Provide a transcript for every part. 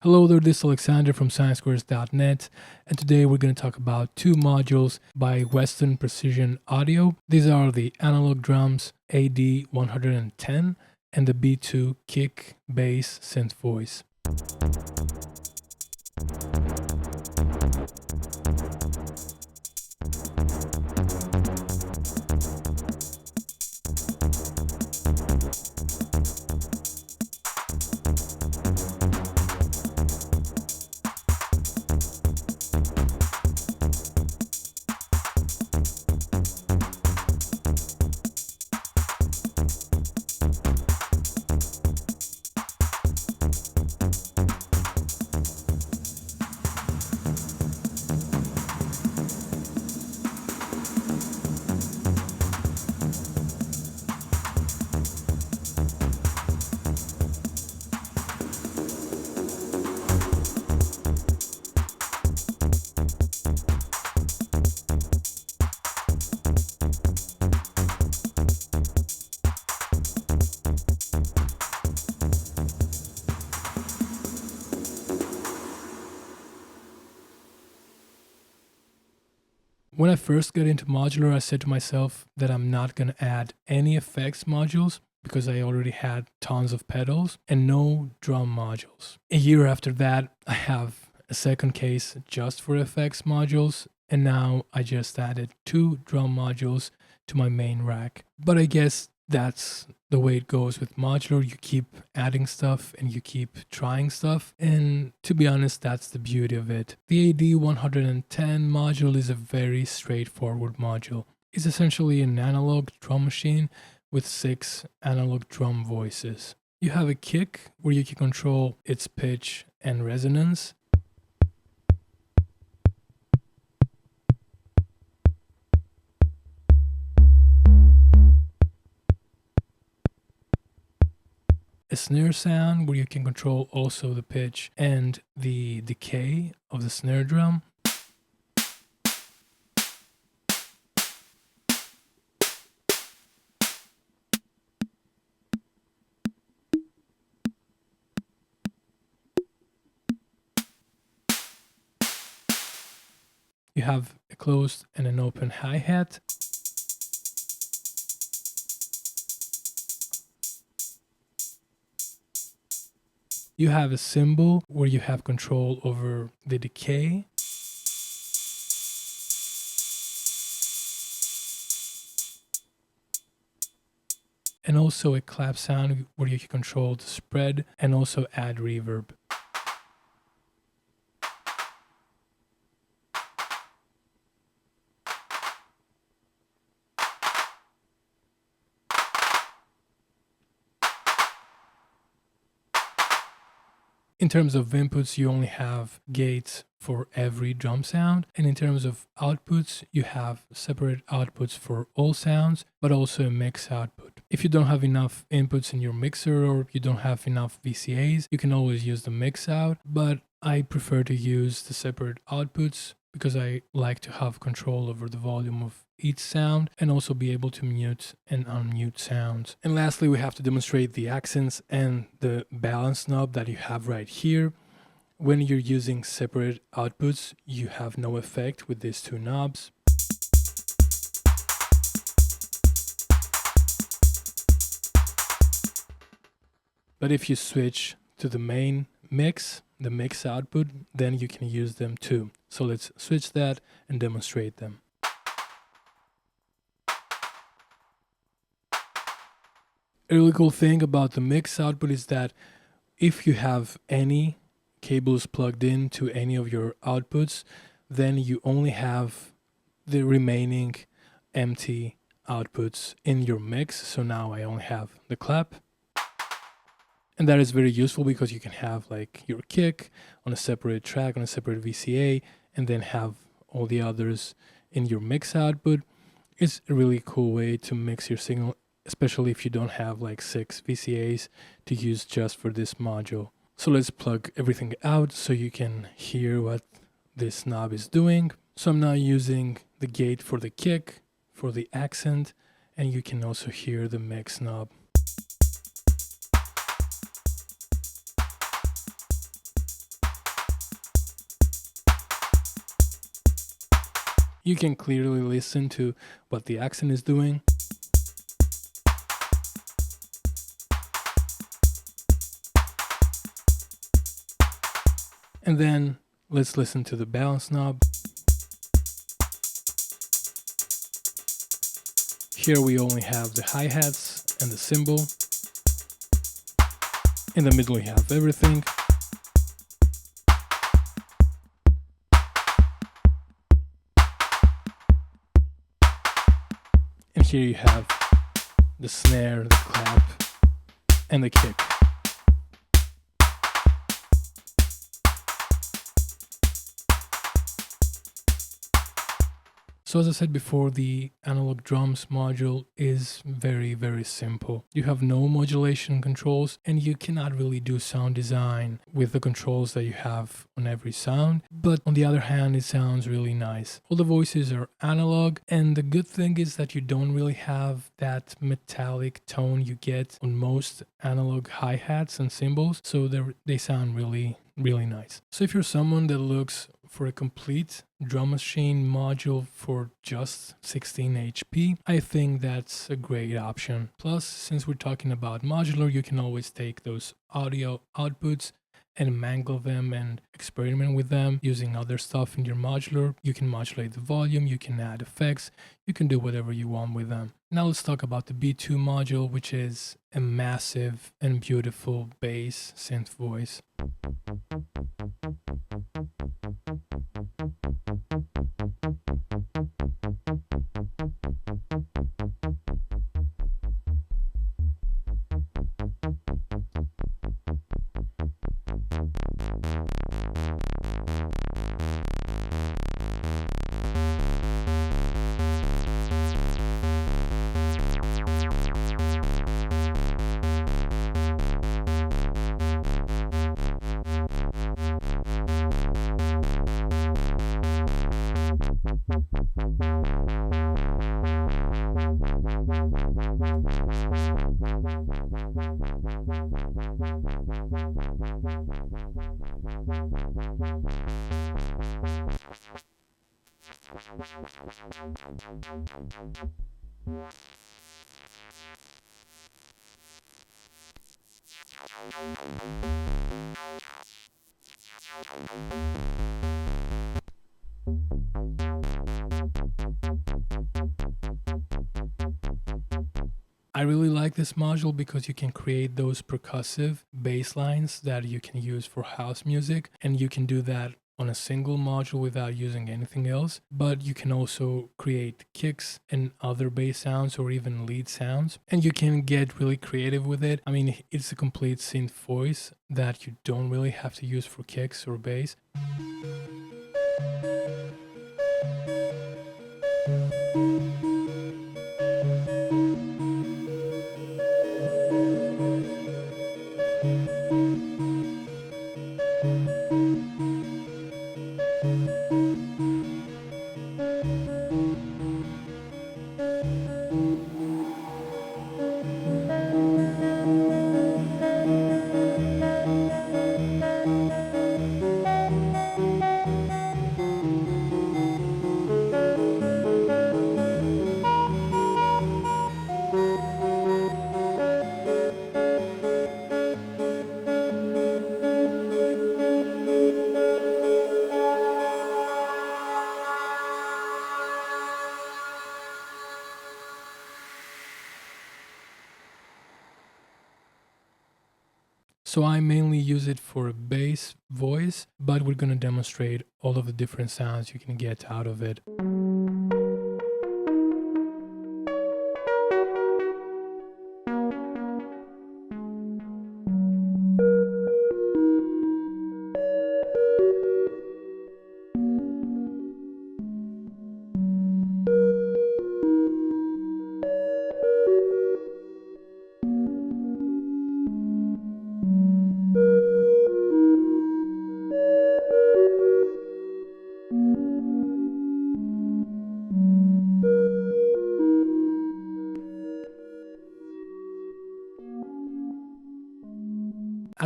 Hello there, this is Alexandr from Sinesquares.net, and today we're going to talk about two modules by Weston Precision Audio. These are the analog drums AD110 and the B2 kick, bass, synth voice. When I first got into Modular, I said to myself that I'm not going to add any effects modules because I already had tons of pedals and no drum modules. A year after that, I have a second case just for effects modules, and now I just added 2 drum modules to my main rack. But I guess that's the way it goes with Modular. You keep adding stuff and you keep trying stuff, and to be honest, that's the beauty of it. The AD110 module is a very straightforward module. It's essentially an analog drum machine with 6 analog drum voices. You have a kick where you can control its pitch and resonance. A snare sound where you can control also the pitch and the decay of the snare drum. You have a closed and an open hi-hat. You have a cymbal where you have control over the decay. And also a clap sound where you can control the spread and also add reverb. In terms of inputs, you only have gates for every drum sound, and in terms of outputs, you have separate outputs for all sounds, but also a mix output. If you don't have enough inputs in your mixer or you don't have enough VCAs, you can always use the mix out, but I prefer to use the separate outputs because I like to have control over the volume of each sound and also be able to mute and unmute sounds. And lastly, we have to demonstrate the accents and the balance knob that you have right here. When you're using separate outputs, you have no effect with these 2 knobs. But if you switch to the main mix, the mix output, then you can use them too. So let's switch that and demonstrate them. A really cool thing about the mix output is that if you have any cables plugged into any of your outputs, then you only have the remaining empty outputs in your mix. So now I only have the clap. And that is very useful because you can have like your kick on a separate track, on a separate VCA, and then have all the others in your mix output. It's a really cool way to mix your signal, especially if you don't have like 6 VCAs to use just for this module. So let's plug everything out so you can hear what this knob is doing. So I'm now using the gate for the kick, for the accent, and you can also hear the mix knob. You can clearly listen to what the accent is doing. And then let's listen to the balance knob. Here we only have the hi-hats and the cymbal. In the middle we have everything. And here you have the snare, the clap, and the kick. So as I said before, the analog drums module is very, very simple. You have no modulation controls, and you cannot really do sound design with the controls that you have on every sound. But on the other hand, it sounds really nice. All the voices are analog, and the good thing is that you don't really have that metallic tone you get on most analog hi-hats and cymbals, so they sound really, really nice. So if you're someone that looks for a complete drum machine module for just 16 HP, I think that's a great option. Plus, since we're talking about modular, you can always take those audio outputs and mangle them and experiment with them using other stuff in your modular. You can modulate the volume, you can add effects, you can do whatever you want with them. Now let's talk about the B2 module, which is a massive and beautiful bass synth voice. I really like this module because you can create those percussive bass lines that you can use for house music, and you can do that on a single module without using anything else. But you can also create kicks and other bass sounds or even lead sounds, and you can get really creative with it. I mean, it's a complete synth voice that you don't really have to use for kicks or bass. So I mainly use it for a bass voice, but we're going to demonstrate all of the different sounds you can get out of it.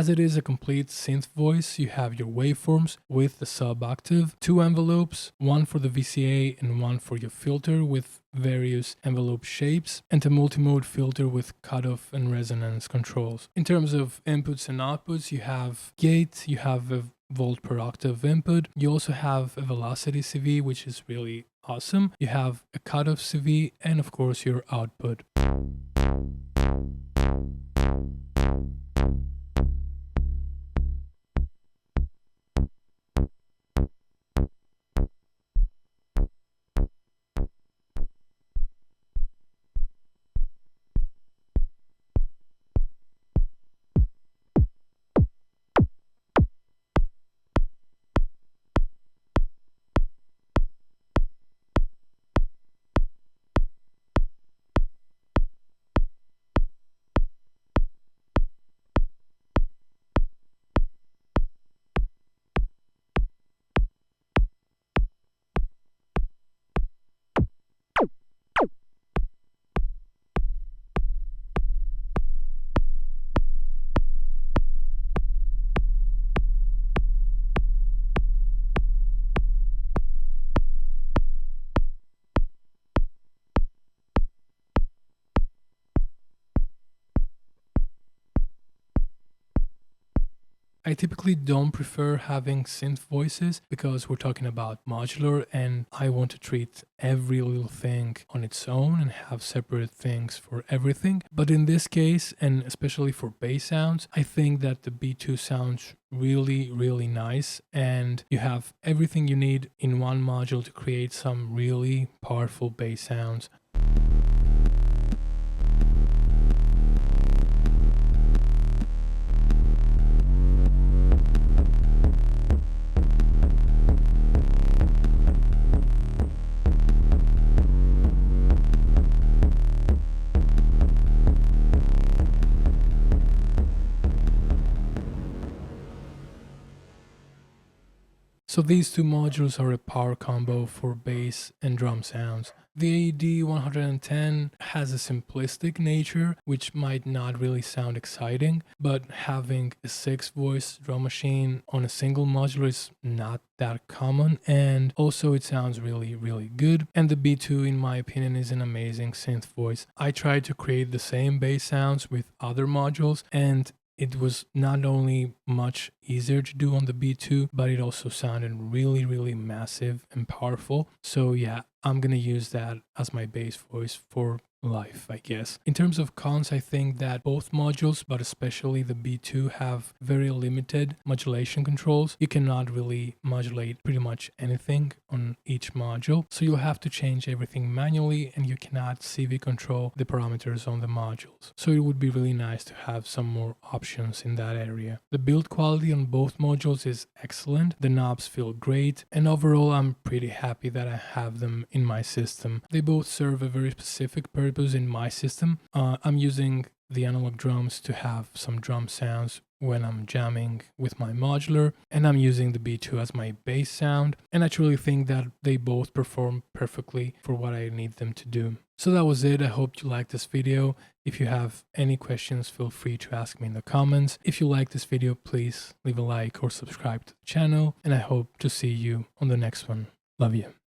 As it is a complete synth voice, you have your waveforms with the sub-octave, 2 envelopes, one for the VCA and one for your filter with various envelope shapes, and a multimode filter with cutoff and resonance controls. In terms of inputs and outputs, you have gate, you have a volt per octave input, you also have a velocity CV, which is really awesome, you have a cutoff CV, and of course your output. I typically don't prefer having synth voices because we're talking about modular and I want to treat every little thing on its own and have separate things for everything. But in this case, and especially for bass sounds, I think that the B2 sounds really nice, and you have everything you need in one module to create some really powerful bass sounds. So these two modules are a power combo for bass and drum sounds. The AED 110 has a simplistic nature, which might not really sound exciting, but having a 6-voice drum machine on a single modular is not that common, and also it sounds really good. And the B2, in my opinion, is an amazing synth voice. I tried to create the same bass sounds with other modules, and it was not only much easier to do on the B2, but it also sounded really massive and powerful. So yeah, I'm gonna use that as my bass voice for life, I guess. In terms of cons, I think that both modules, but especially the B2, have very limited modulation controls. You cannot really modulate pretty much anything on each module, so you'll have to change everything manually, and you cannot CV control the parameters on the modules. So it would be really nice to have some more options in that area. The build quality on both modules is excellent, the knobs feel great, and overall I'm pretty happy that I have them in my system. They both serve a very specific purpose in my system. I'm using the analog drums to have some drum sounds when I'm jamming with my modular, and I'm using the B2 as my bass sound, and I truly think that they both perform perfectly for what I need them to do. So that was it. I hope you liked this video. If you have any questions, feel free to ask me in the comments. If you like this video, please leave a like or subscribe to the channel, and I hope to see you on the next one. Love you.